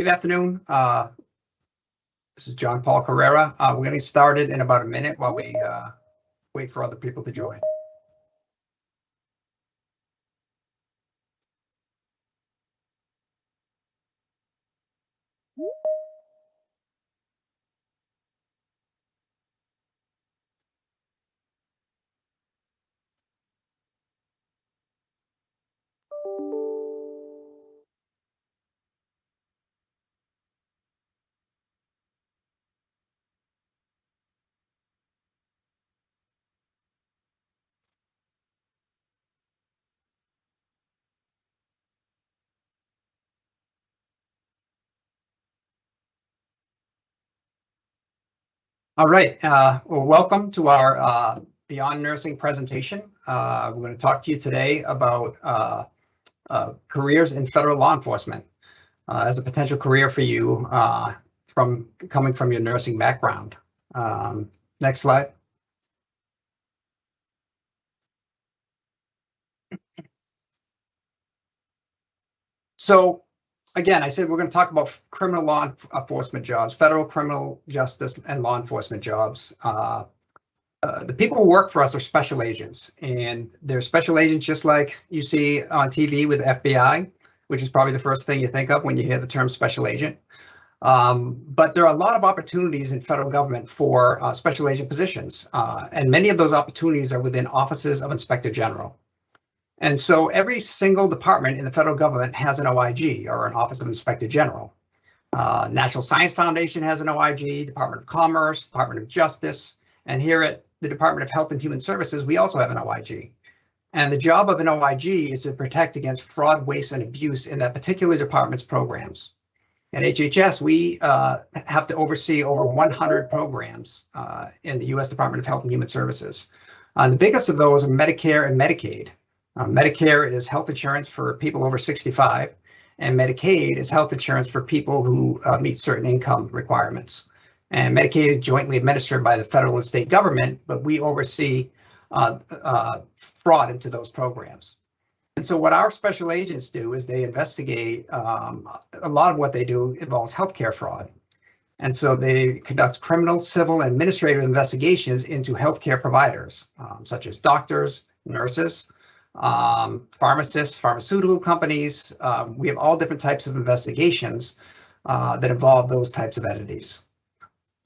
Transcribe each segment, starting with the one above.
Good afternoon. This is John Paul Carrera. We're going to get started in about a minute while we wait for other people to join. All right. Well, welcome to our Beyond Nursing presentation. We're going to talk to you today about careers in federal law enforcement as a potential career for you coming from your nursing background. Next slide. So again, I said we're going to talk about criminal law enforcement jobs, federal criminal justice and law enforcement jobs. The people who work for us are special agents, and they're special agents just like you see on TV with the FBI, which is probably the first thing you think of when you hear the term special agent. But there are a lot of opportunities in federal government for special agent positions, and many of those opportunities are within offices of Inspector General. And so every single department in the federal government has an OIG, or an Office of Inspector General. National Science Foundation has an OIG, Department of Commerce, Department of Justice, and here at the Department of Health and Human Services, we also have an OIG. And the job of an OIG is to protect against fraud, waste, and abuse in that particular department's programs. At HHS, we have to oversee over 100 programs in the U.S. Department of Health and Human Services. The biggest of those are Medicare and Medicaid. Medicare is health insurance for people over 65, and Medicaid is health insurance for people who meet certain income requirements. And Medicaid is jointly administered by the federal and state government, but we oversee fraud into those programs. And so what our special agents do is they investigate, a lot of what they do involves healthcare fraud. And so they conduct criminal, civil, and administrative investigations into healthcare providers, such as doctors, nurses, pharmacists, pharmaceutical companies. We have all different types of investigations that involve those types of entities.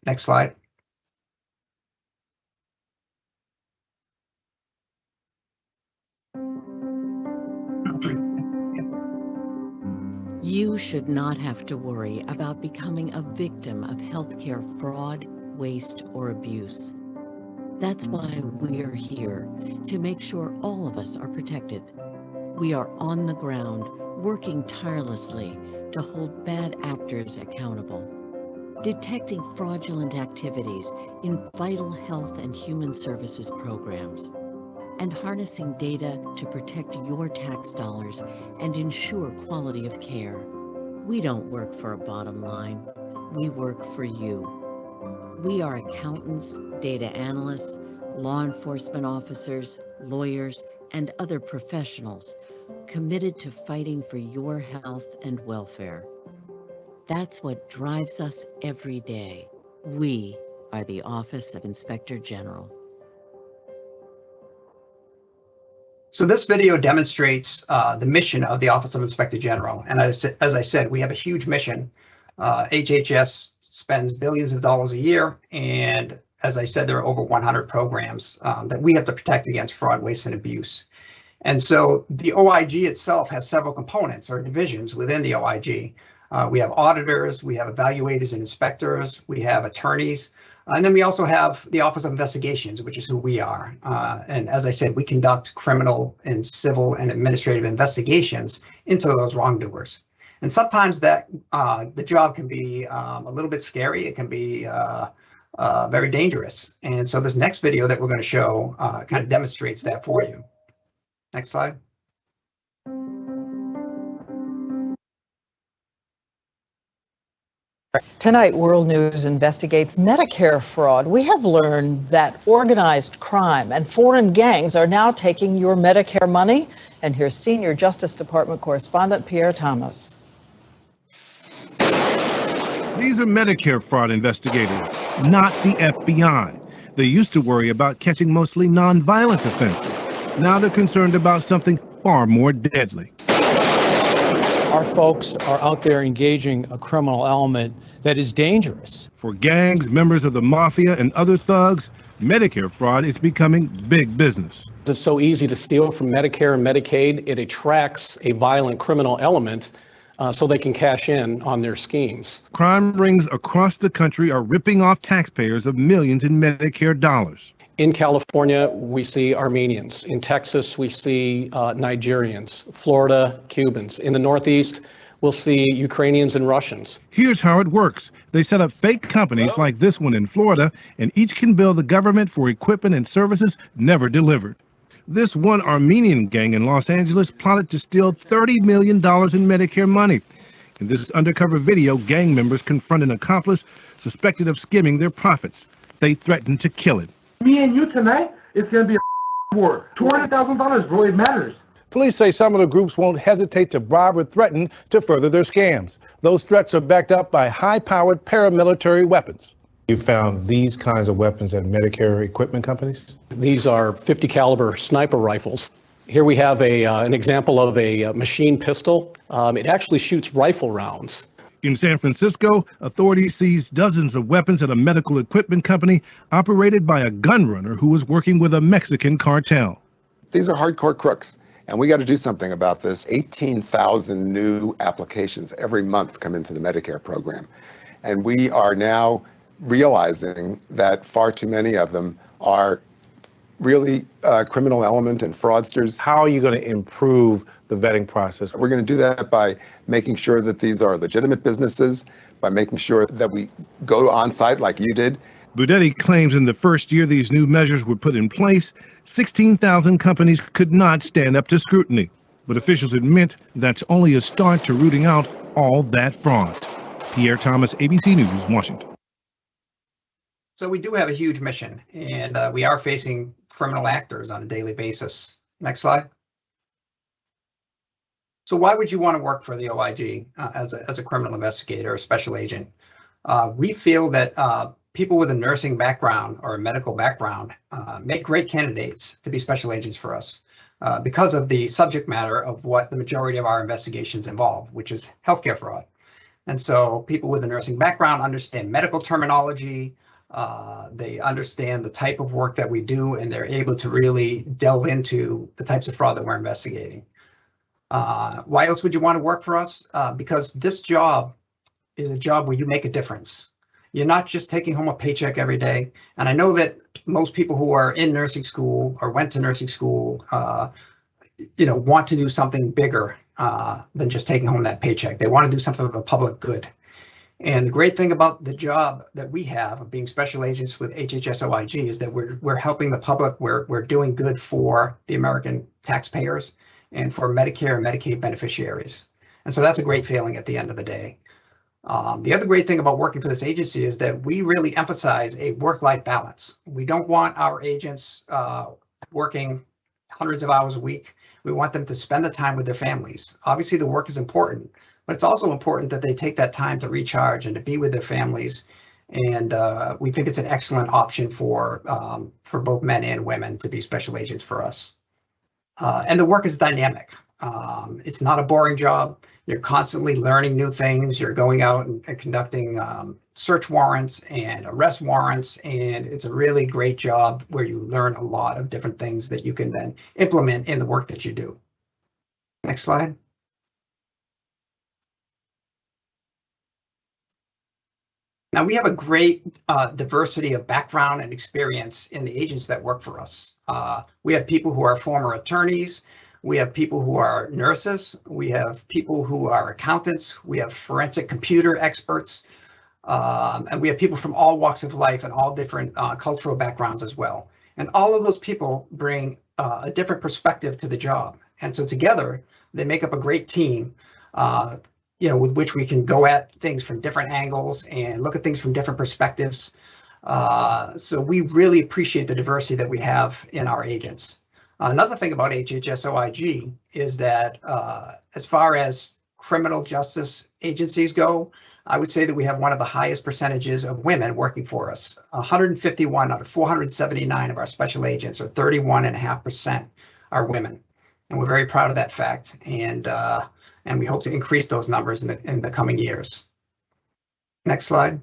Next slide. You should not have to worry about becoming a victim of healthcare fraud, waste, or abuse. That's why we're here, to make sure all of us are protected. We are on the ground, working tirelessly to hold bad actors accountable, detecting fraudulent activities in vital health and human services programs, and harnessing data to protect your tax dollars and ensure quality of care. We don't work for a bottom line. We work for you. We are accountants, data analysts, law enforcement officers, lawyers, and other professionals committed to fighting for your health and welfare. That's what drives us every day. We are the Office of Inspector General. So this video demonstrates the mission of the Office of Inspector General. And as I said, we have a huge mission. HHS spends billions of dollars a year. And as I said, there are over 100 programs that we have to protect against fraud, waste, and abuse. And so the OIG itself has several components or divisions within the OIG. We have auditors, we have evaluators and inspectors, we have attorneys, and then we also have the Office of Investigations, which is who we are. And as I said, we conduct criminal and civil and administrative investigations into those wrongdoers. And sometimes that the job can be a little bit scary. It can be very dangerous. And so this next video that we're going to show kind of demonstrates that for you. Next slide. Tonight, World News investigates Medicare fraud. We have learned that organized crime and foreign gangs are now taking your Medicare money. And here's Senior Justice Department correspondent Pierre Thomas. These are Medicare fraud investigators, not the FBI. They used to worry about catching mostly nonviolent offenses. Now they're concerned about something far more deadly. Our folks are out there engaging a criminal element that is dangerous. For gangs, members of the mafia, and other thugs, Medicare fraud is becoming big business. It's so easy to steal from Medicare and Medicaid. It attracts a violent criminal element so they can cash in on their schemes. Crime rings across the country are ripping off taxpayers of millions in Medicare dollars. In California, we see Armenians. In Texas, we see Nigerians. Florida, Cubans. In the Northeast, we'll see Ukrainians and Russians. Here's how it works. They set up fake companies like this one in Florida, and each can bill the government for equipment and services never delivered. This one Armenian gang in Los Angeles plotted to steal $30 million in Medicare money. In this undercover video, gang members confront an accomplice suspected of skimming their profits. They threatened to kill him. Me and you tonight, it's going to be a war. $200,000, bro, it matters. Police say some of the groups won't hesitate to bribe or threaten to further their scams. Those threats are backed up by high-powered paramilitary weapons. You found these kinds of weapons at Medicare equipment companies? These are .50 caliber sniper rifles. Here we have an example of a machine pistol. It actually shoots rifle rounds. In San Francisco, authorities seized dozens of weapons at a medical equipment company operated by a gun runner who was working with a Mexican cartel. These are hardcore crooks, and we got to do something about this. 18,000 new applications every month come into the Medicare program, and we are now realizing that far too many of them are really criminal element and fraudsters. How are you going to improve the vetting process? We're going to do that by making sure that these are legitimate businesses, by making sure that we go on site like you did. Budetti claims in the first year these new measures were put in place, 16,000 companies could not stand up to scrutiny. But officials admit that's only a start to rooting out all that fraud. Pierre Thomas, ABC News, Washington. So we do have a huge mission, and we are facing criminal actors on a daily basis. Next slide. So why would you want to work for the OIG as a criminal investigator or special agent? We feel that people with a nursing background or a medical background make great candidates to be special agents for us because of the subject matter of what the majority of our investigations involve, which is healthcare fraud. And so people with a nursing background understand medical terminology. They understand the type of work that we do, and they're able to really delve into the types of fraud that we're investigating. Why else would you want to work for us? Because this job is a job where you make a difference. You're not just taking home a paycheck every day. And I know that most people who are in nursing school or went to nursing school, want to do something bigger than just taking home that paycheck. They want to do something of a public good. And the great thing about the job that we have of being special agents with HHS-OIG is that we're helping the public. We're doing good for the American taxpayers and for Medicare and Medicaid beneficiaries. And so that's a great feeling at the end of the day. The other great thing about working for this agency is that we really emphasize a work-life balance. We don't want our agents working hundreds of hours a week. We want them to spend the time with their families. Obviously, the work is important, but it's also important that they take that time to recharge and to be with their families. And we think it's an excellent option for both men and women to be special agents for us. And the work is dynamic. It's not a boring job. You're constantly learning new things. You're going out and conducting search warrants and arrest warrants. And it's a really great job where you learn a lot of different things that you can then implement in the work that you do. Next slide. Now, we have a great diversity of background and experience in the agents that work for us. We have people who are former attorneys. We have people who are nurses. We have people who are accountants. We have forensic computer experts. And we have people from all walks of life and all different cultural backgrounds as well. And all of those people bring a different perspective to the job. And so together, they make up a great team with which we can go at things from different angles and look at things from different perspectives. So we really appreciate the diversity that we have in our agents. Another thing about HHS-OIG is that as far as criminal justice agencies go, I would say that we have one of the highest percentages of women working for us. 151 out of 479 of our special agents, or 31.5%, are women. And we're very proud of that fact. And we hope to increase those numbers in the coming years. Next slide.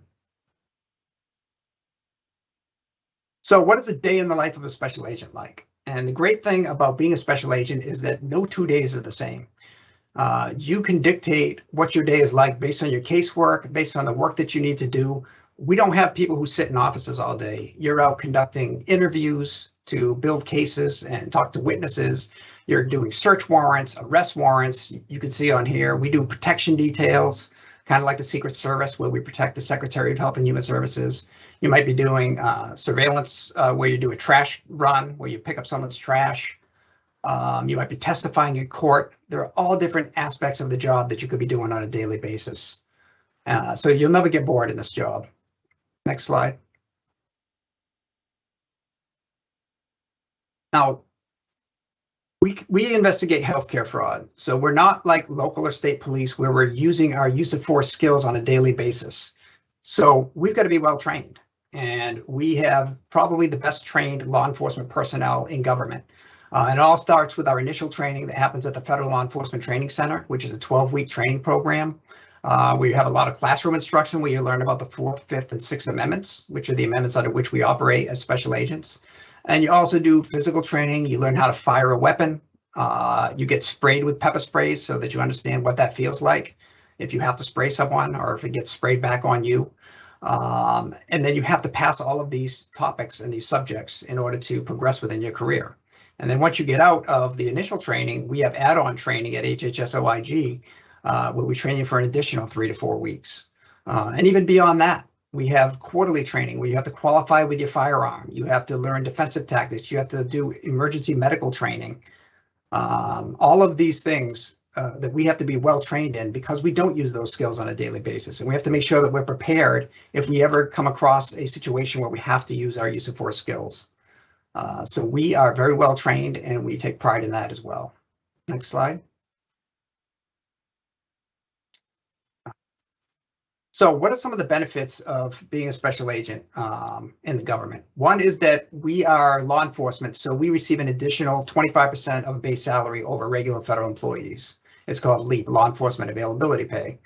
So what is a day in the life of a special agent like? And the great thing about being a special agent is that no 2 days are the same. You can dictate what your day is like based on your casework, based on the work that you need to do. We don't have people who sit in offices all day. You're out conducting interviews to build cases and talk to witnesses. You're doing search warrants, arrest warrants. You can see on here, we do protection details, kind of like the Secret Service, where we protect the Secretary of Health and Human Services. You might be doing surveillance where you do a trash run, where you pick up someone's trash. You might be testifying in court. There are all different aspects of the job that you could be doing on a daily basis. So you'll never get bored in this job. Next slide. Now, we investigate healthcare fraud. So we're not like local or state police where we're using our use of force skills on a daily basis. So we've got to be well trained. And we have probably the best trained law enforcement personnel in government. And it all starts with our initial training that happens at the Federal Law Enforcement Training Center, which is a 12-week training program. We have a lot of classroom instruction where you learn about the 4th, 5th, and 6th Amendments, which are the amendments under which we operate as special agents. And you also do physical training. You learn how to fire a weapon. You get sprayed with pepper sprays so that you understand what that feels like if you have to spray someone or if it gets sprayed back on you. And then you have to pass all of these topics and these subjects in order to progress within your career. And then once you get out of the initial training, we have add-on training at HHS-OIG, where we train you for an additional 3 to 4 weeks. And even beyond that, we have quarterly training where you have to qualify with your firearm. You have to learn defensive tactics. You have to do emergency medical training. All of these things that we have to be well trained in because we don't use those skills on a daily basis. And we have to make sure that we're prepared if we ever come across a situation where we have to use our use of force skills. So we are very well trained and we take pride in that as well. Next slide. So what are some of the benefits of being a special agent in the government? One is that we are law enforcement, so we receive an additional 25% of base salary over regular federal employees. It's called LEAP, Law Enforcement Availability Pay.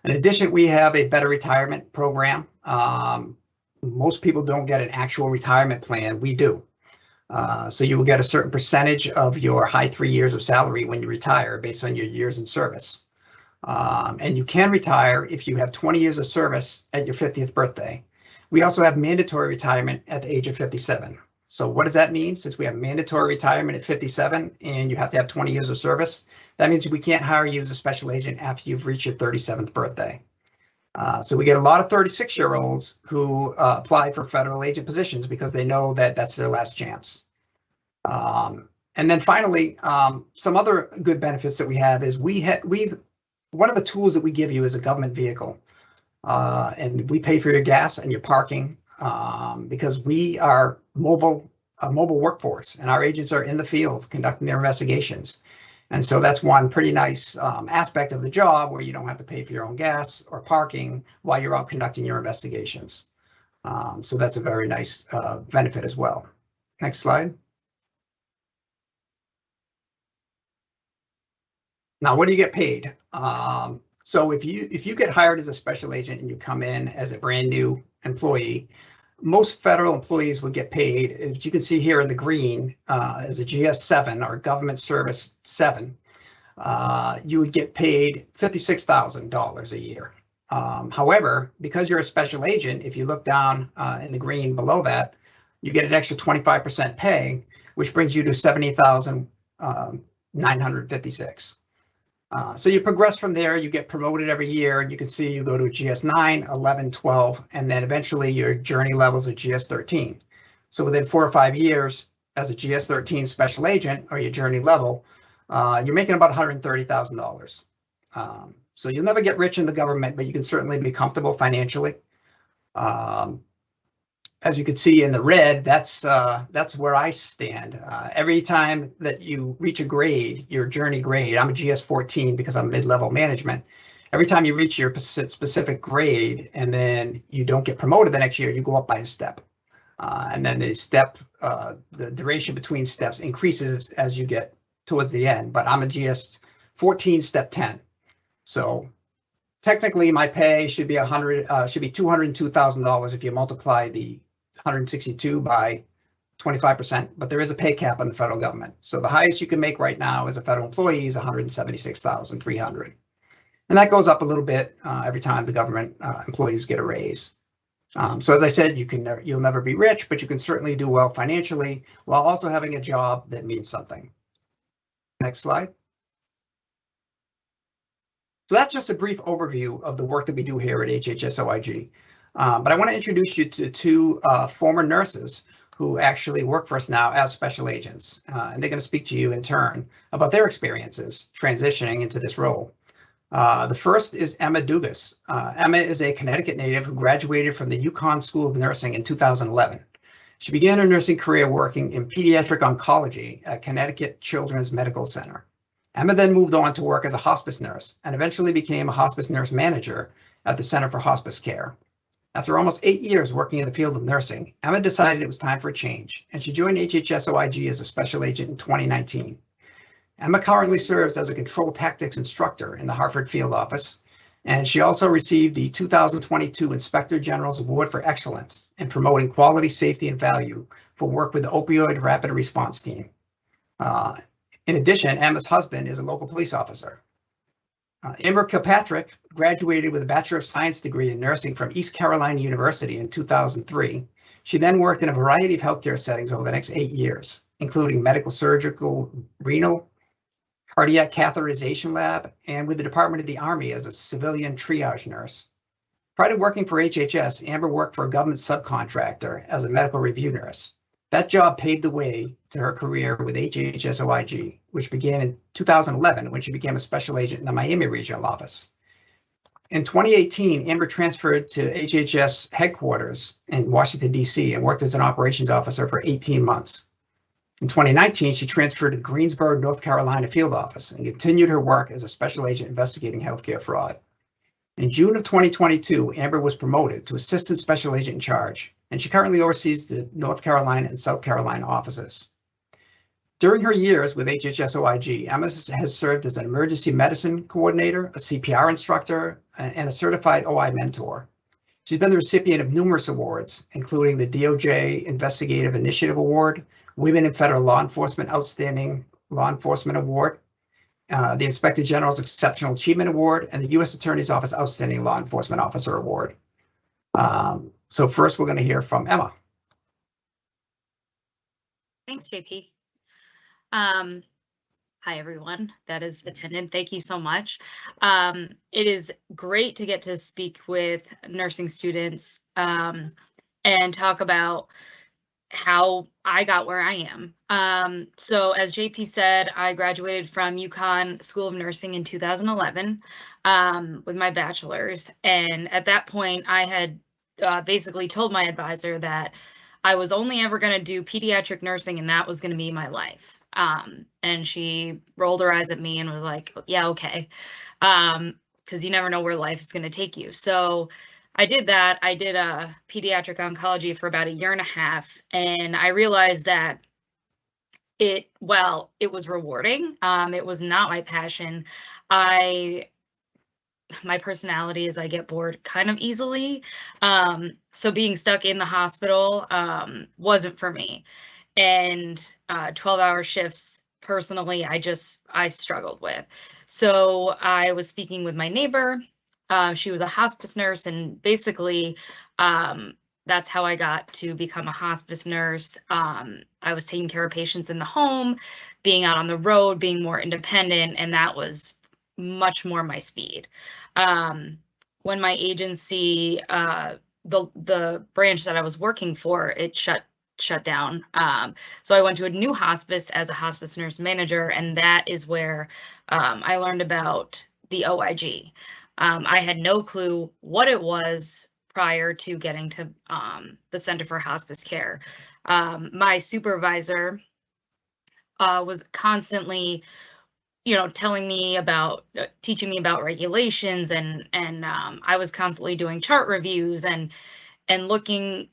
In addition, we have a better retirement program. Most people don't get an actual retirement plan. We do. So you will get a certain percentage of your high 3 years of salary when you retire based on your years in service. And you can retire if you have 20 years of service at your 50th birthday. We also have mandatory retirement at the age of 57. So what does that mean? Since we have mandatory retirement at 57 and you have to have 20 years of service, that means we can't hire you as a special agent after you've reached your 37th birthday. So we get a lot of 36-year-olds who apply for federal agent positions because they know that that's their last chance. And then finally, some other good benefits that we have is one of the tools that we give you is a government vehicle. And we pay for your gas and your parking because we are a mobile workforce and our agents are in the field conducting their investigations. And so that's one pretty nice aspect of the job where you don't have to pay for your own gas or parking while you're out conducting your investigations. So that's a very nice benefit as well. Next slide. Now, what do you get paid? So if you get hired as a special agent and you come in as a brand new employee, most federal employees would get paid, as you can see here in the green, as a GS-7 or Government Service 7, you would get paid $56,000 a year. However, because you're a special agent, if you look down in the green below that, you get an extra 25% pay, which brings you to $70,956. So you progress from there, you get promoted every year, and you can see you go to a GS-9, 11, 12, and then eventually your journey levels are GS-13. So within 4 or 5 years, as a GS-13 special agent or your journey level, you're making about $130,000. So you'll never get rich in the government, but you can certainly be comfortable financially. as you can see in the red, that's where I stand. Every time that you reach a grade, your journey grade, I'm a GS-14 because I'm mid-level management. Every time you reach your specific grade and then you don't get promoted the next year, you go up by a step. And then the duration between steps increases as you get towards the end. But I'm a GS-14 step 10. So technically my pay should be $202,000 if you multiply the 162 by 25%, but there is a pay cap on the federal government. So the highest you can make right now as a federal employee is $176,300. And that goes up a little bit every time the government employees get a raise. So as I said, you'll never be rich, but you can certainly do well financially while also having a job that means something. Next slide. So that's just a brief overview of the work that we do here at HHS-OIG. But I want to introduce you to two former nurses who actually work for us now as special agents. And they're going to speak to you in turn about their experiences transitioning into this role. The first is Emma Dugas. Emma is a Connecticut native who graduated from the UConn School of Nursing in 2011. She began her nursing career working in pediatric oncology at Connecticut Children's Medical Center. Emma then moved on to work as a hospice nurse and eventually became a hospice nurse manager at the Center for Hospice Care. After almost 8 years working in the field of nursing, Emma decided it was time for a change, and she joined HHS-OIG as a special agent in 2019. Emma currently serves as a control tactics instructor in the Hartford field office, and she also received the 2022 Inspector General's Award for Excellence in promoting quality, safety, and value for work with the Opioid Rapid Response Team. In addition, Emma's husband is a local police officer. Amber Kilpatrick graduated with a Bachelor of Science degree in nursing from East Carolina University in 2003. She then worked in a variety of healthcare settings over the next 8 years, including medical, surgical, renal, cardiac catheterization lab, and with the Department of the Army as a civilian triage nurse. Prior to working for HHS, Amber worked for a government subcontractor as a medical review nurse. That job paved the way to her career with HHS-OIG, which began in 2011 when she became a special agent in the Miami regional office. In 2018, Amber transferred to HHS headquarters in Washington, D.C. and worked as an operations officer for 18 months. In 2019, she transferred to the Greensboro, North Carolina field office and continued her work as a special agent investigating healthcare fraud. In June of 2022, Amber was promoted to Assistant Special Agent in Charge, and she currently oversees the North Carolina and South Carolina offices. During her years with HHS-OIG, Emma has served as an emergency medicine coordinator, a CPR instructor, and a certified OI mentor. She's been the recipient of numerous awards, including the DOJ Investigative Initiative Award, Women in Federal Law Enforcement Outstanding Law Enforcement Award, the Inspector General's Exceptional Achievement Award, and the U.S. Attorney's Office Outstanding Law Enforcement Officer Award. So first, we're going to hear from Emma. Thanks, JP. Hi, everyone that is attendant. Thank you so much. It is great to get to speak with nursing students and talk about how I got where I am. So as JP said, I graduated from UConn School of Nursing in 2011 with my bachelor's. And at that point, I had basically told my advisor that I was only ever going to do pediatric nursing and that was going to be my life. And she rolled her eyes at me and was like, yeah, okay. Because you never know where life is going to take you. So I did that. I did pediatric oncology for about 1.5 years, and I realized that it was rewarding. It was not my passion. My personality is I get bored kind of easily. So being stuck in the hospital wasn't for me. And 12-hour shifts, personally, I struggled with. So I was speaking with my neighbor. She was a hospice nurse, and basically that's how I got to become a hospice nurse. I was taking care of patients in the home, being out on the road, being more independent, and that was much more my speed. When my agency, the branch that I was working for, it shut down. So I went to a new hospice as a hospice nurse manager, and that is where I learned about the OIG. I had no clue what it was, prior to getting to the Center for Hospice Care. My supervisor was constantly, telling me about, teaching me about regulations, and I was constantly doing chart reviews and looking,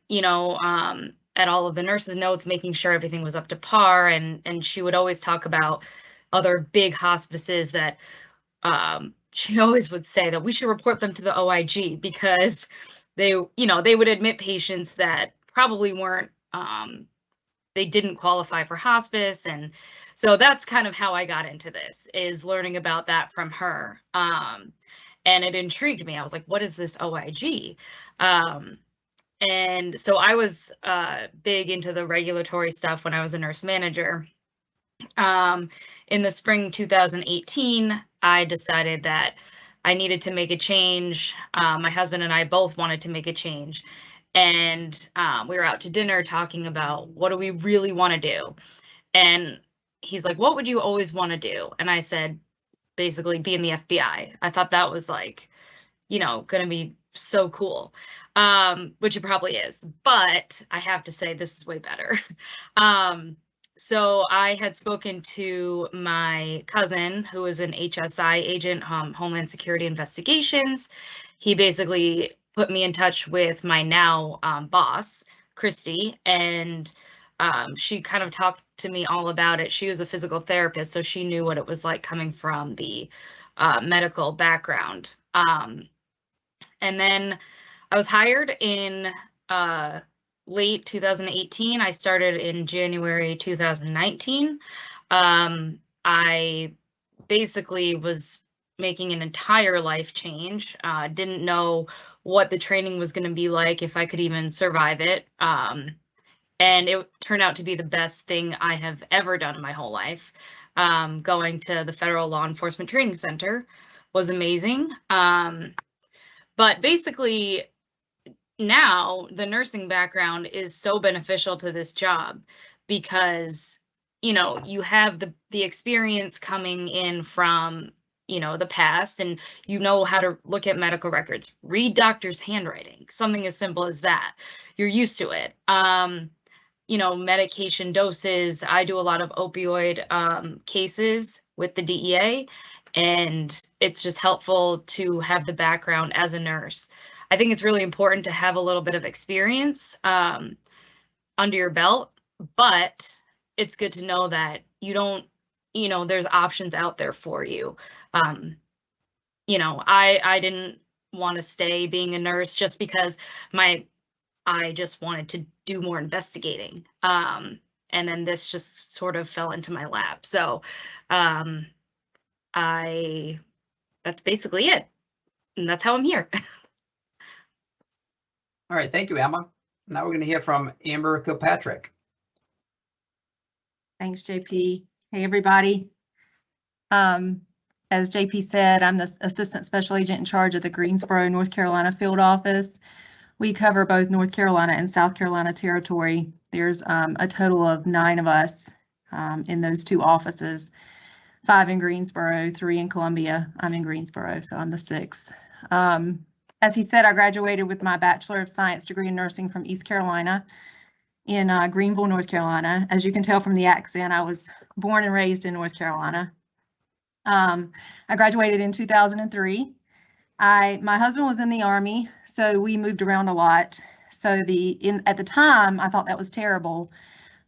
at all of the nurses' notes, making sure everything was up to par. And she would always talk about other big hospices that she always would say that we should report them to the OIG, because they would admit patients that probably weren't, they didn't qualify for hospice. And so that's kind of how I got into this, is learning about that from her. And it intrigued me. I was like, what is this OIG? And so I was big into the regulatory stuff when I was a nurse manager. In the spring 2018, I decided that I needed to make a change. My husband and I both wanted to make a change. And we were out to dinner talking about, what do we really want to do? And he's like, what would you always want to do? And I said, basically, be in the FBI. I thought that was like, going to be so cool, which it probably is. But I have to say, this is way better. So I had spoken to my cousin, who was an HSI agent, Homeland Security Investigations. He basically put me in touch with my now boss, Christy, and she kind of talked to me all about it. She was a physical therapist, so she knew what it was like coming from the medical background. And then I was hired in late 2018. I started in January 2019. I basically was making an entire life change. Didn't know what the training was going to be like, if I could even survive it. And it turned out to be the best thing I have ever done in my whole life. Going to the Federal Law Enforcement Training Center was amazing. But basically, now the nursing background is so beneficial to this job, because you have the experience coming in from the past, and how to look at medical records, read doctors' handwriting, something as simple as that. You're used to it. Medication doses. I do a lot of opioid cases with the DEA, and it's just helpful to have the background as a nurse. I think it's really important to have a little bit of experience under your belt, but it's good to know that you don't, there's options out there for you. I didn't want to stay being a nurse just because I just wanted to do more investigating. And then this just sort of fell into my lap. So that's basically it. And that's how I'm here. All right, thank you, Emma. Now we're going to hear from Amber Kilpatrick. Thanks, JP. Hey, everybody. As JP said, I'm the Assistant Special Agent in charge of the Greensboro, North Carolina field office. We cover both North Carolina and South Carolina territory. There's a total of 9 of us in those 2 offices, 5 in Greensboro, 3 in Columbia. I'm in Greensboro, so I'm the 6th. As he said, I graduated with my Bachelor of Science degree in nursing from East Carolina in Greenville, North Carolina. As you can tell from the accent, I was born and raised in North Carolina. I graduated in 2003. My husband was in the Army, so we moved around a lot. So at the time, I thought that was terrible.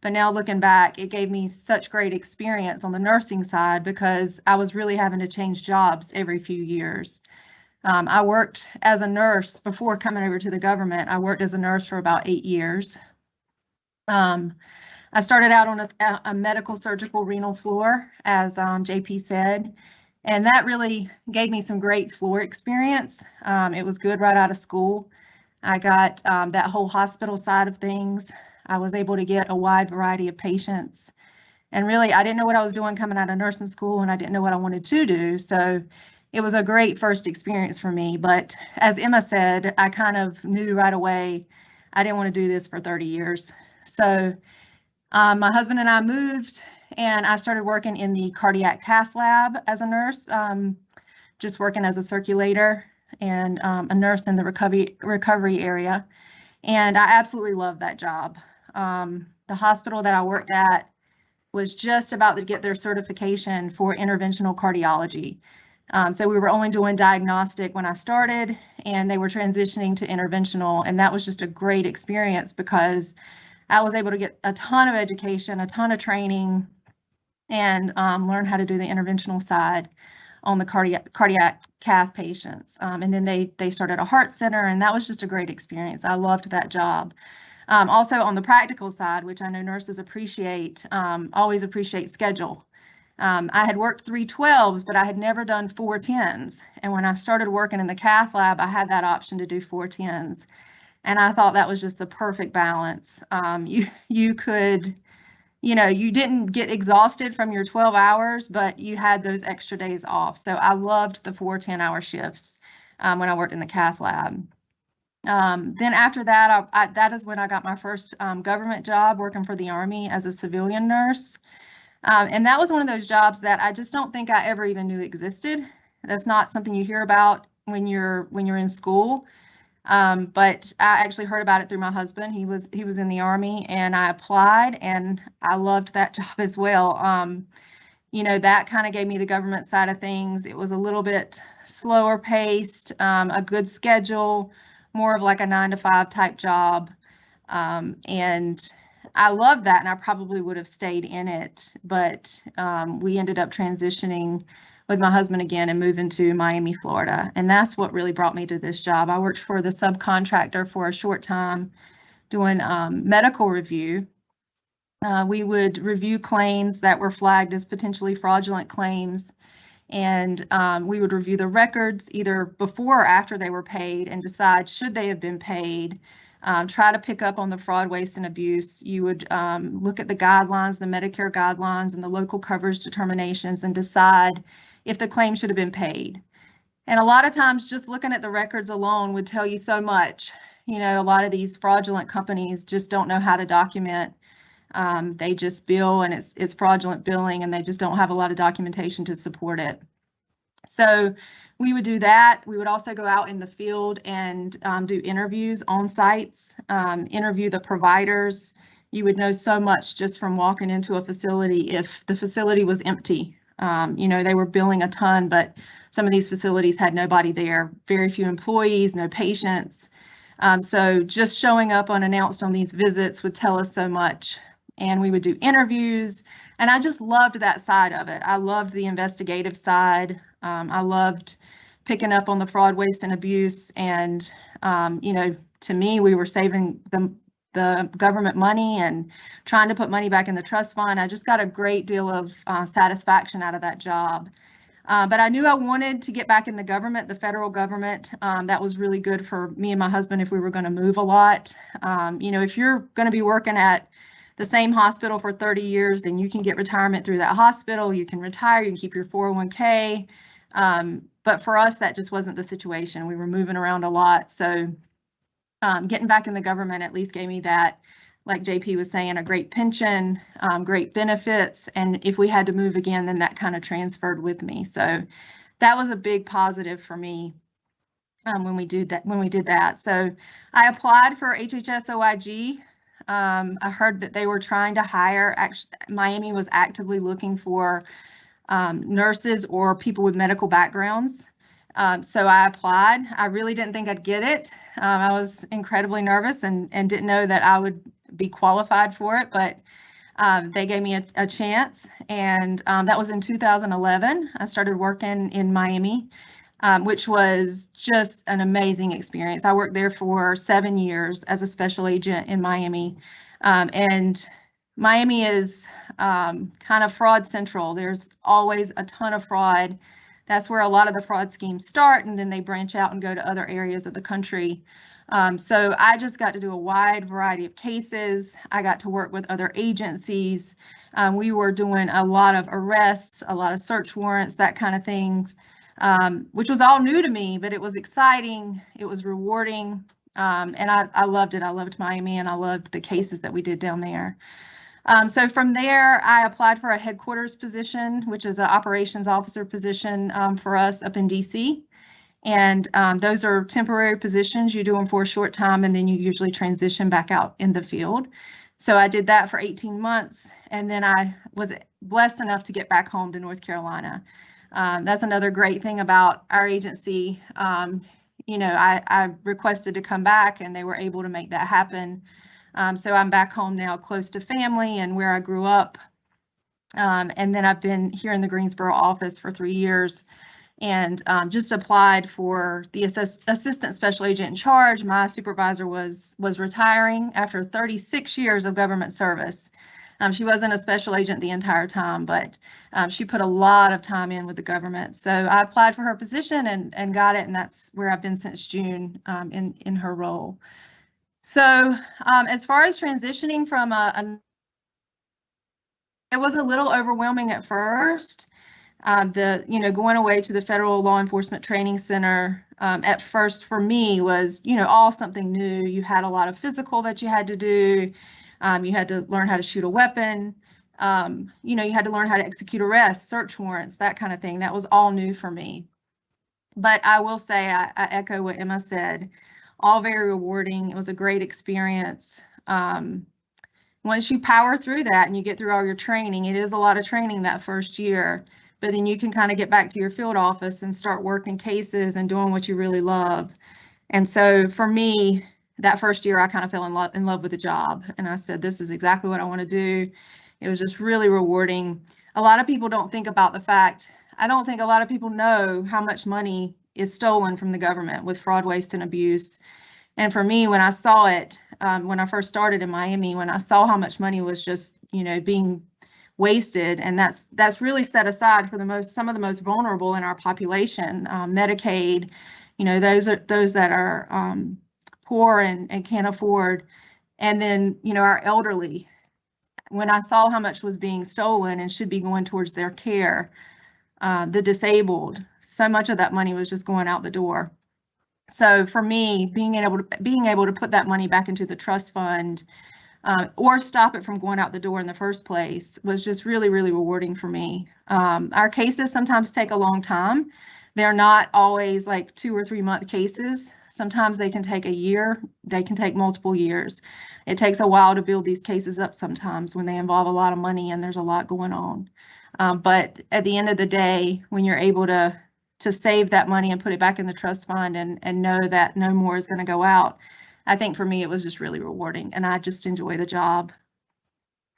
But now looking back, it gave me such great experience on the nursing side, because I was really having to change jobs every few years. I worked as a nurse before coming over to the government. I worked as a nurse for about 8 years. I started out on a medical surgical renal floor, as JP said, and that really gave me some great floor experience. It was good right out of school. I got that whole hospital side of things. I was able to get a wide variety of patients. And really, I didn't know what I was doing coming out of nursing school, and I didn't know what I wanted to do. So it was a great first experience for me. But as Emma said, I kind of knew right away I didn't want to do this for 30 years. So my husband and I moved, and I started working in the cardiac cath lab as a nurse, just working as a circulator. and a nurse in the recovery area. And I absolutely loved that job. The hospital that I worked at was just about to get their certification for interventional cardiology. So we were only doing diagnostic when I started, and they were transitioning to interventional. And that was just a great experience because I was able to get a ton of education, a ton of training, and learn how to do the interventional side on the cardiac cath patients. And then they started a heart center, and that was just a great experience. I loved that job. Also on the practical side, which I know nurses appreciate, always appreciate schedule. I had worked 3/12s, but I had never done 4/10s. And when I started working in the cath lab, I had that option to do 4/10s. And I thought that was just the perfect balance. You could, you didn't get exhausted from your 12 hours, but you had those extra days off. So I loved the 4 10-hour shifts when I worked in the cath lab. Then after that, that is when I got my first government job working for the Army as a civilian nurse. And that was one of those jobs that I just don't think I ever even knew existed. That's not something you hear about when you're in school. But I actually heard about it through my husband. He was in the Army, and I applied, and I loved that job as well. That kind of gave me the government side of things. It was a little bit slower paced, a good schedule, more of like a 9-to-5 type job. And I loved that, and I probably would have stayed in it, but we ended up transitioning with my husband again and moving to Miami, Florida. And that's what really brought me to this job. I worked for the subcontractor for a short time doing medical review. We would review claims that were flagged as potentially fraudulent claims, and we would review the records either before or after they were paid and decide should they have been paid. Try to pick up on the fraud, waste, and abuse. You would look at the guidelines, the Medicare guidelines, and the local coverage determinations and decide if the claim should have been paid. And a lot of times just looking at the records alone would tell you so much. A lot of these fraudulent companies just don't know how to document. They just bill, and it's fraudulent billing, and they just don't have a lot of documentation to support it. So we would do that. We would also go out in the field and do interviews on sites, interview the providers. You would know so much just from walking into a facility if the facility was empty. They were billing a ton, but some of these facilities had nobody there, very few employees, no patients. So just showing up unannounced on these visits would tell us so much. And we would do interviews, and I just loved that side of it. I loved the investigative side. I loved picking up on the fraud, waste, and abuse. And, to me, we were saving the government money and trying to put money back in the trust fund. I just got a great deal of satisfaction out of that job. But I knew I wanted to get back in the government, the federal government. That was really good for me and my husband if we were going to move a lot. If you're going to be working at the same hospital for 30 years, then you can get retirement through that hospital. You can retire, you can keep your 401k. But for us, that just wasn't the situation. We were moving around a lot. So getting back in the government at least gave me that, like JP was saying, a great pension, great benefits. And if we had to move again, then that kind of transferred with me. So that was a big positive for me when we did that. So I applied for HHS-OIG. I heard that they were trying to hire, actually, Miami was actively looking for nurses or people with medical backgrounds. So I applied. I really didn't think I'd get it. I was incredibly nervous and didn't know that I would be qualified for it, but they gave me a chance. And that was in 2011. I started working in Miami, which was just an amazing experience. I worked there for 7 years as a special agent in Miami. And Miami is kind of fraud central. There's always a ton of fraud. That's where a lot of the fraud schemes start, and then they branch out and go to other areas of the country. So I just got to do a wide variety of cases. I got to work with other agencies. We were doing a lot of arrests, a lot of search warrants, that kind of things, which was all new to me, but it was exciting. It was rewarding. And I loved it. I loved Miami, and I loved the cases that we did down there. So from there, I applied for a headquarters position, which is an operations officer position for us up in DC. And those are temporary positions. You do them for a short time, and then you usually transition back out in the field. So I did that for 18 months, and then I was blessed enough to get back home to North Carolina. That's another great thing about our agency. You know, I requested to come back, and they were able to make that happen. So I'm back home now, close to family and where I grew up. And then I've been here in the Greensboro office for 3 years, and just applied for the assistant special agent in charge. My supervisor was retiring after 36 years of government service. She wasn't a special agent the entire time, but she put a lot of time in with the government. So I applied for her position and got it, and that's where I've been since June in her role. So as far as transitioning from it was a little overwhelming at first. Going away to the Federal Law Enforcement Training Center at first for me was, all something new. You had a lot of physical that you had to do. You had to learn how to shoot a weapon. You had to learn how to execute arrests, search warrants, that kind of thing. That was all new for me. But I will say, I echo what Emma said, all very rewarding. It was a great experience. Once you power through that and you get through all your training, it is a lot of training that first year, but then you can kind of get back to your field office and start working cases and doing what you really love. And so for me, that first year, I kind of fell in love with the job. And I said, this is exactly what I want to do. It was just really rewarding. A lot of people don't think about the fact, I don't think a lot of people know how much money is stolen from the government with fraud, waste, and abuse. And for me, when I saw it, when I first started in Miami, when I saw how much money was just, being wasted, and that's really set aside for some of the most vulnerable in our population, Medicaid, those that are poor and can't afford, and then, our elderly. When I saw how much was being stolen and should be going towards their care, the disabled, so much of that money was just going out the door. So for me, being able to put that money back into the trust fund or stop it from going out the door in the first place was just really, really rewarding for me. Our cases sometimes take a long time. They're not always like 2 or 3 month cases. Sometimes they can take a year. They can take multiple years. It takes a while to build these cases up sometimes when they involve a lot of money and there's a lot going on. But at the end of the day, when you're able to save that money and put it back in the trust fund and know that no more is going to go out, I think for me, it was just really rewarding, and I just enjoy the job.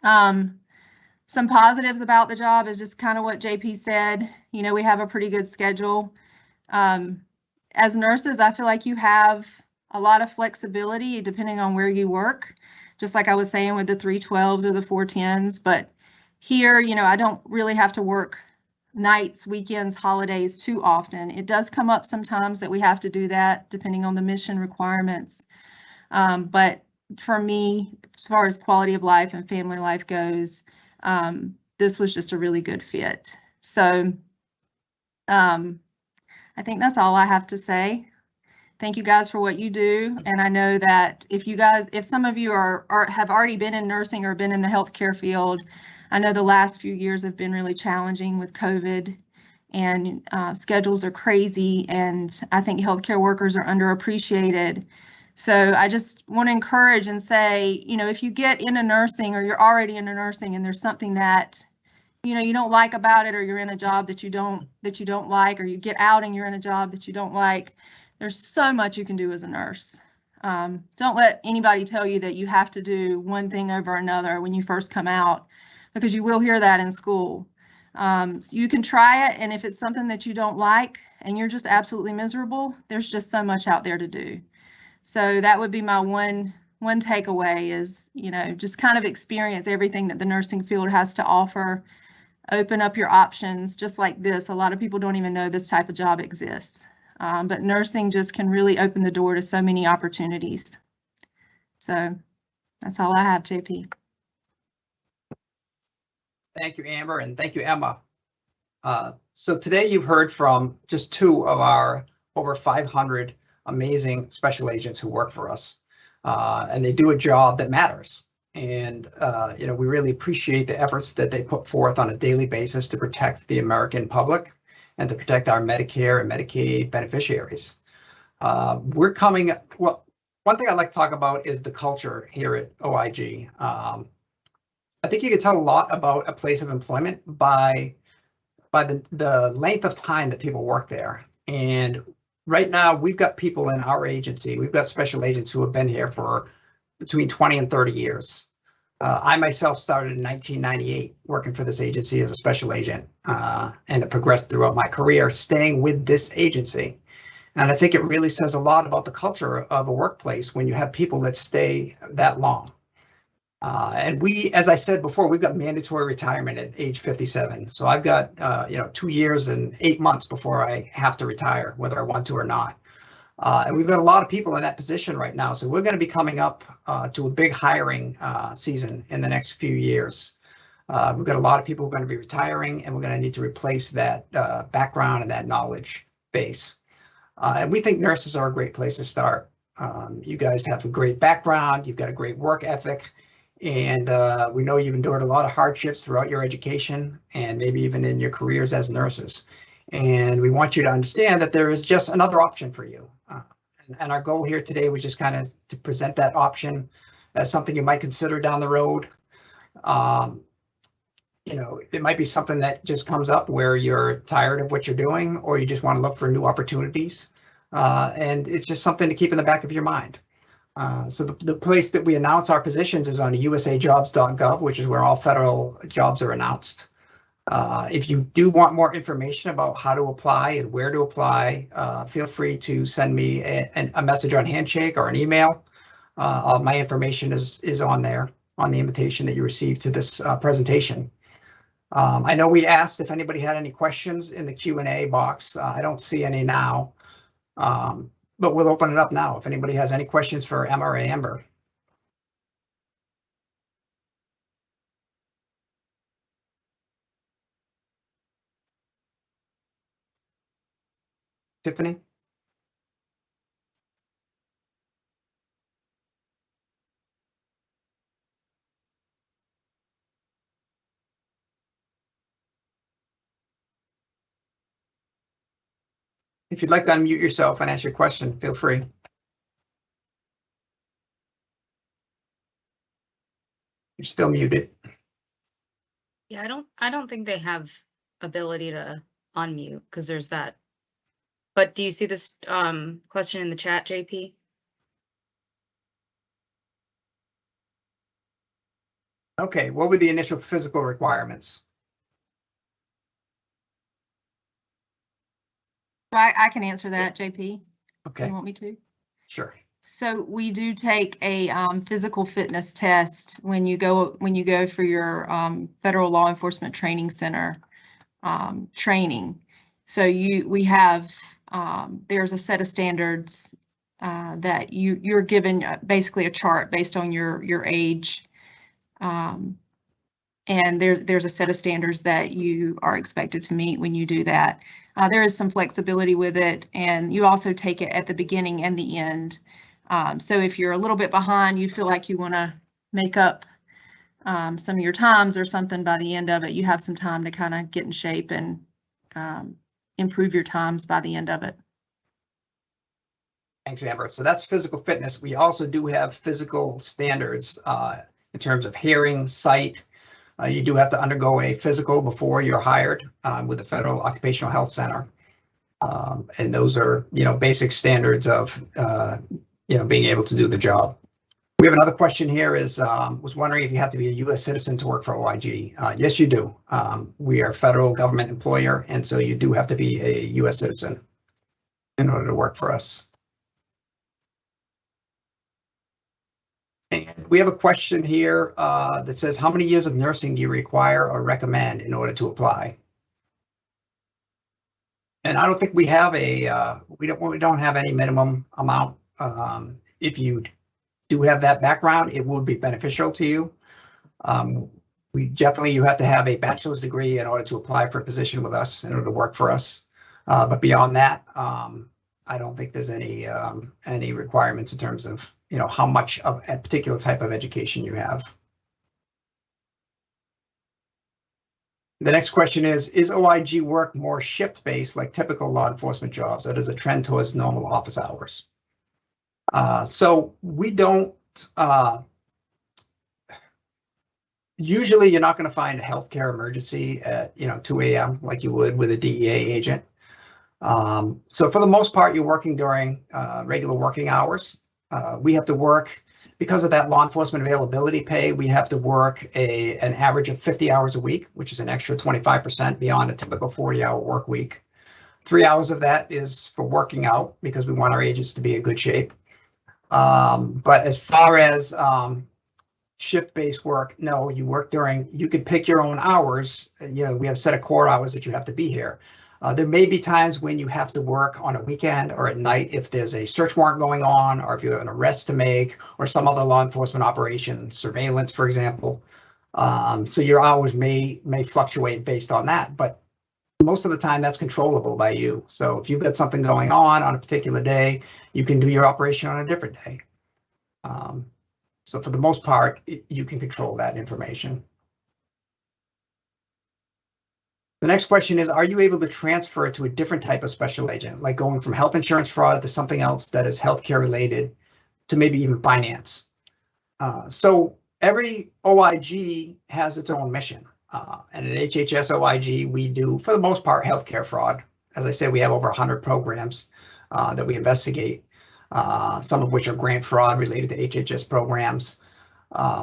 Some positives about the job is just kind of what JP said. We have a pretty good schedule. As nurses, I feel like you have a lot of flexibility depending on where you work, just like I was saying with the 312s or the 410s. But here, I don't really have to work nights, weekends, holidays too often. It does come up sometimes that we have to do that depending on the mission requirements. But for me, as far as quality of life and family life goes, this was just a really good fit. So I think that's all I have to say. Thank you guys for what you do. And I know that if some of you have already been in nursing or been in the healthcare field, I know the last few years have been really challenging with COVID, and schedules are crazy, and I think healthcare workers are underappreciated. So I just want to encourage and say, if you get into nursing or you're already into nursing and there's something that, you don't like about it, or you're in a job that you don't like, or you get out and you're in a job that you don't like, there's so much you can do as a nurse. Don't let anybody tell you that you have to do one thing over another when you first come out, because you will hear that in school. So you can try it, and if it's something that you don't like and you're just absolutely miserable, there's just so much out there to do. So that would be my one takeaway is, just kind of experience everything that the nursing field has to offer. Open up your options, just like this. A lot of people don't even know this type of job exists. But nursing just can really open the door to so many opportunities. So that's all I have, JP. Thank you, Amber, and thank you, Emma. So today you've heard from just 2 of our over 500 amazing special agents who work for us, and they do a job that matters. And we really appreciate the efforts that they put forth on a daily basis to protect the American public and to protect our Medicare and Medicaid beneficiaries. We're coming, well, one thing I'd like to talk about is the culture here at OIG. I think you can tell a lot about a place of employment by the length of time that people work there. And right now, we've got people in our agency, we've got special agents who have been here for between 20 and 30 years. I myself started in 1998 working for this agency as a special agent, and it progressed throughout my career staying with this agency. And I think it really says a lot about the culture of a workplace when you have people that stay that long. And we, as I said before, we've got mandatory retirement at age 57. So I've got 2 years and 8 months before I have to retire, whether I want to or not. And we've got a lot of people in that position right now. So we're going to be coming up to a big hiring season in the next few years. We've got a lot of people who are going to be retiring, and we're going to need to replace that background and that knowledge base. And we think nurses are a great place to start. You guys have a great background. You've got a great work ethic. And we know you've endured a lot of hardships throughout your education and maybe even in your careers as nurses. And we want you to understand that there is just another option for you. And our goal here today was just kind of to present that option as something you might consider down the road. It might be something that just comes up where you're tired of what you're doing, or you just want to look for new opportunities. And it's just something to keep in the back of your mind. So the place that we announce our positions is on usajobs.gov, which is where all federal jobs are announced. If you do want more information about how to apply and where to apply, feel free to send me a message on Handshake or an email. All my information is on there on the invitation that you received to this presentation. I know we asked if anybody had any questions in the Q&A box. I don't see any now, but we'll open it up now if anybody has any questions for Emma or Amber. Tiffany? If you'd like to unmute yourself and ask your question, feel free. You're still muted. Yeah, I don't think they have ability to unmute because there's that. But do you see this question in the chat, JP? Okay, what were the initial physical requirements? I can answer that, JP. Okay. You want me to? Sure. So we do take a physical fitness test when you go for your federal law enforcement training center training. So we have there's a set of standards that you're given basically a chart based on your age. And there's a set of standards that you are expected to meet when you do that. There is some flexibility with it, and you also take it at the beginning and the end. So if you're a little bit behind, you feel like you want to make up some of your times or something by the end of it, you have some time to kind of get in shape and improve your times by the end of it. Thanks, Amber. So that's physical fitness. We also do have physical standards in terms of hearing, sight. You do have to undergo a physical before you're hired with the Federal Occupational Health Center. And those are, basic standards of, being able to do the job. We have another question here was wondering if you have to be a U.S. citizen to work for OIG. Yes, you do. We are a federal government employer, and so you do have to be a U.S. citizen in order to work for us. And we have a question here that says, how many years of nursing do you require or recommend in order to apply? And I don't think we have we don't have any minimum amount. If you do have that background, it would be beneficial to you. You have to have a bachelor's degree in order to apply for a position with us, in order to work for us. But beyond that, I don't think there's any requirements in terms of how much of a particular type of education you have. The next question is OIG work more shift-based like typical law enforcement jobs, or does it trend towards normal office hours? So we don't, usually you're not going to find a healthcare emergency at 2 a.m. like you would with a DEA agent. So for the most part, you're working during regular working hours. We have to work, because of that law enforcement availability pay, we have to work an average of 50 hours a week, which is an extra 25% beyond a typical 40-hour work week. 3 hours of that is for working out because we want our agents to be in good shape. But as far as shift-based work, no, you can pick your own hours. We have a set of core hours that you have to be here. There may be times when you have to work on a weekend or at night if there's a search warrant going on, or if you have an arrest to make, or some other law enforcement operation, surveillance, for example. So your hours may fluctuate based on that, but most of the time that's controllable by you. So if you've got something going on a particular day, you can do your operation on a different day. So for the most part, you can control that information. The next question is, are you able to transfer to a different type of special agent, like going from health insurance fraud to something else that is healthcare related, to maybe even finance? So every OIG has its own mission. And at HHS-OIG, we do, for the most part, healthcare fraud. As I said, we have over 100 programs that we investigate, some of which are grant fraud related to HHS programs.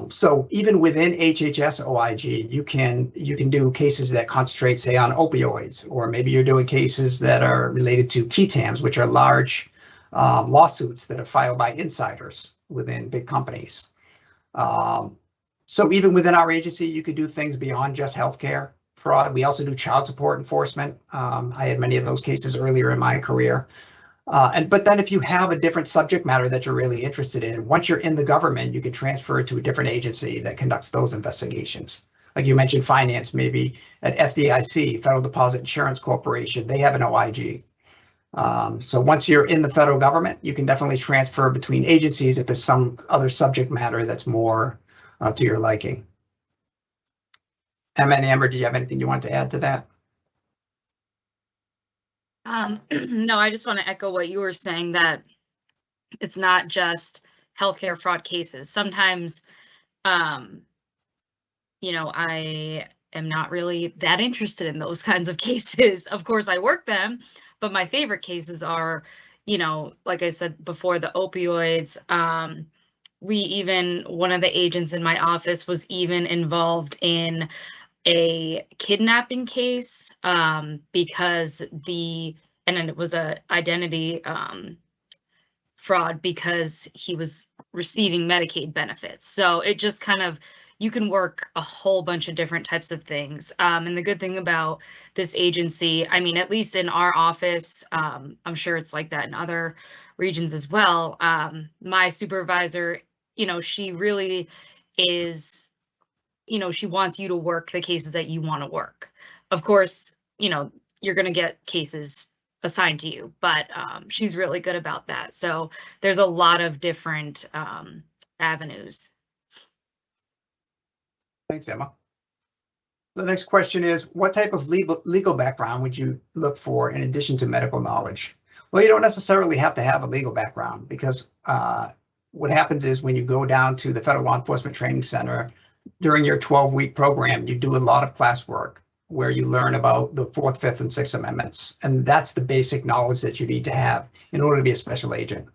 So even within HHS-OIG, you can do cases that concentrate, say, on opioids, or maybe you're doing cases that are related to ketams, which are large lawsuits that are filed by insiders within big companies. So even within our agency, you could do things beyond just healthcare fraud. We also do child support enforcement. I had many of those cases earlier in my career. But then if you have a different subject matter that you're really interested in, once you're in the government, you can transfer it to a different agency that conducts those investigations. Like you mentioned, finance, maybe at FDIC, Federal Deposit Insurance Corporation, they have an OIG. So once you're in the federal government, you can definitely transfer between agencies if there's some other subject matter that's more to your liking. Emma and Amber, do you have anything you want to add to that? No, I just want to echo what you were saying, that it's not just healthcare fraud cases. Sometimes, I am not really that interested in those kinds of cases. Of course, I work them, but my favorite cases are, like I said before, the opioids. One of the agents in my office was even involved in a kidnapping case because it was a identity fraud because he was receiving Medicaid benefits. So it just kind of, you can work a whole bunch of different types of things. And the good thing about this agency, I mean, at least in our office, I'm sure it's like that in other regions as well. My supervisor, she really is, she wants you to work the cases that you want to work. Of course, you're going to get cases assigned to you, but she's really good about that. So there's a lot of different avenues. Thanks, Emma. The next question is, what type of legal background would you look for in addition to medical knowledge? Well, you don't necessarily have to have a legal background, because what happens is when you go down to the Federal Law Enforcement Training Center, during your 12-week program, you do a lot of classwork where you learn about the 4th, 5th, and 6th Amendments. And that's the basic knowledge that you need to have in order to be a special agent.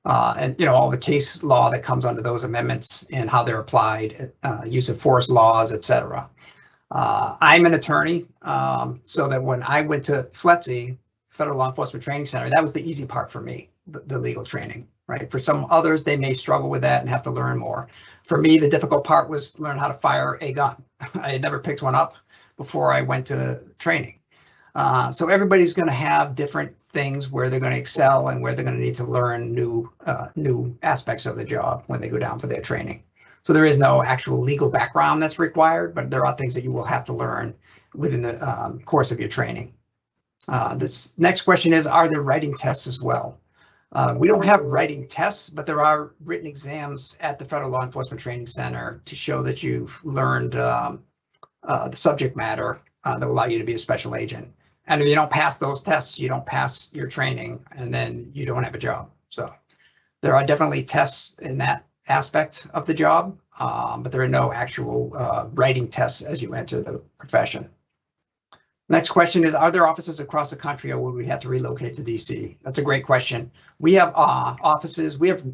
And all the case law that comes under those amendments and how they're applied, use of force laws, etc. I'm an attorney, so that when I went to FLETC, Federal Law Enforcement Training Center, that was the easy part for me, the legal training, right? For some others, they may struggle with that and have to learn more. For me, the difficult part was learn how to fire a gun. I had never picked one up before I went to training. So everybody's going to have different things where they're going to excel and where they're going to need to learn new aspects of the job when they go down for their training. So there is no actual legal background that's required, but there are things that you will have to learn within the course of your training. This next question is, are there writing tests as well? We don't have writing tests, but there are written exams at the Federal Law Enforcement Training Center to show that you've learned the subject matter that will allow you to be a special agent. And if you don't pass those tests, you don't pass your training, and then you don't have a job. So there are definitely tests in that aspect of the job, but there are no actual writing tests as you enter the profession. Next question is, are there offices across the country, or would we have to relocate to DC? That's a great question. We have offices, we have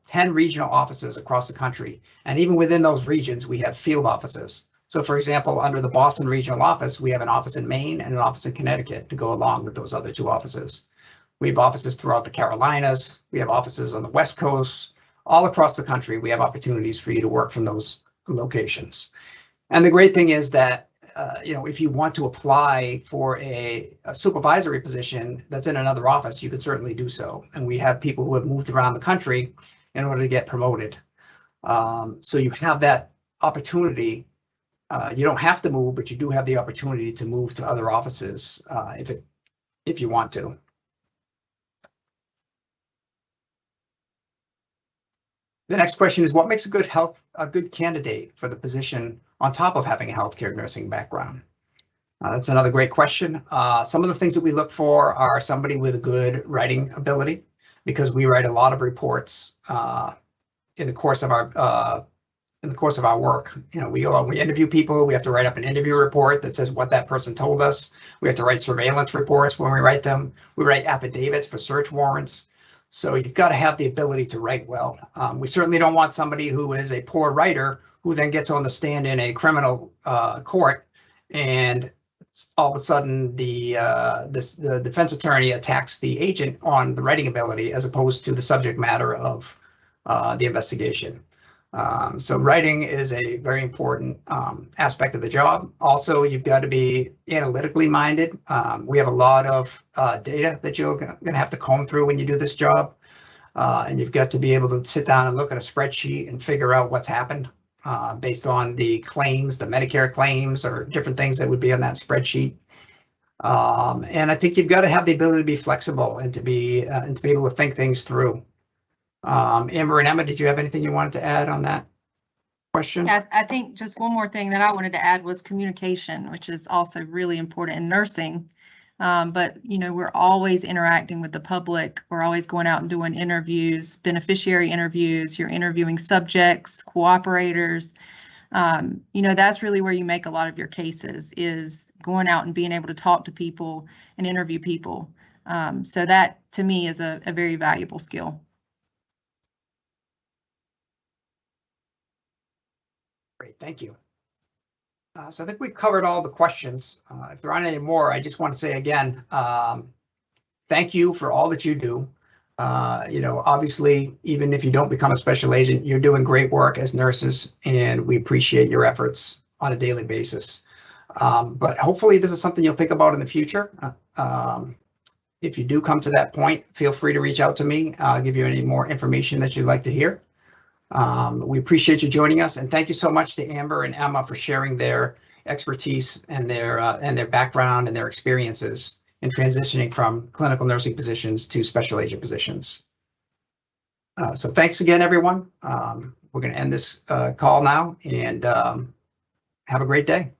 10 regional offices across the country. And even within those regions, we have field offices. So for example, under the Boston regional office, we have an office in Maine and an office in Connecticut to go along with those other 2 offices. We have offices throughout the Carolinas. We have offices on the West Coast. All across the country, we have opportunities for you to work from those locations. And the great thing is that if you want to apply for a supervisory position that's in another office, you could certainly do so. And we have people who have moved around the country in order to get promoted. So you have that opportunity. You don't have to move, but you do have the opportunity to move to other offices if you want to. The next question is, what makes a good candidate for the position on top of having a healthcare nursing background? That's another great question. Some of the things that we look for are somebody with a good writing ability, because we write a lot of reports in the course of our work. We interview people. We have to write up an interview report that says what that person told us. We have to write surveillance reports when we write them. We write affidavits for search warrants. So you've got to have the ability to write well. We certainly don't want somebody who is a poor writer who then gets on the stand in a criminal court, and all of a sudden the defense attorney attacks the agent on the writing ability as opposed to the subject matter of the investigation. So writing is a very important aspect of the job. Also, you've got to be analytically minded. We have a lot of data that you're going to have to comb through when you do this job. And you've got to be able to sit down and look at a spreadsheet and figure out what's happened based on the claims, the Medicare claims, or different things that would be on that spreadsheet. And I think you've got to have the ability to be flexible and to be able to think things through. Amber and Emma, did you have anything you wanted to add on that question? Yeah, I think just one more thing that I wanted to add was communication, which is also really important in nursing. But we're always interacting with the public. We're always going out and doing interviews, beneficiary interviews. You're interviewing subjects, cooperators. That's really where you make a lot of your cases, is going out and being able to talk to people and interview people. So that, to me, is a very valuable skill. Great, thank you. So I think we've covered all the questions. If there aren't any more, I just want to say again, thank you for all that you do. Obviously, even if you don't become a special agent, you're doing great work as nurses, and we appreciate your efforts on a daily basis. But hopefully this is something you'll think about in the future. If you do come to that point, feel free to reach out to me. I'll give you any more information that you'd like to hear. We appreciate you joining us, and thank you so much to Amber and Emma for sharing their expertise and their background and their experiences in transitioning from clinical nursing positions to special agent positions. So thanks again, everyone. We're going to end this call now, and have a great day.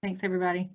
Thanks, everybody.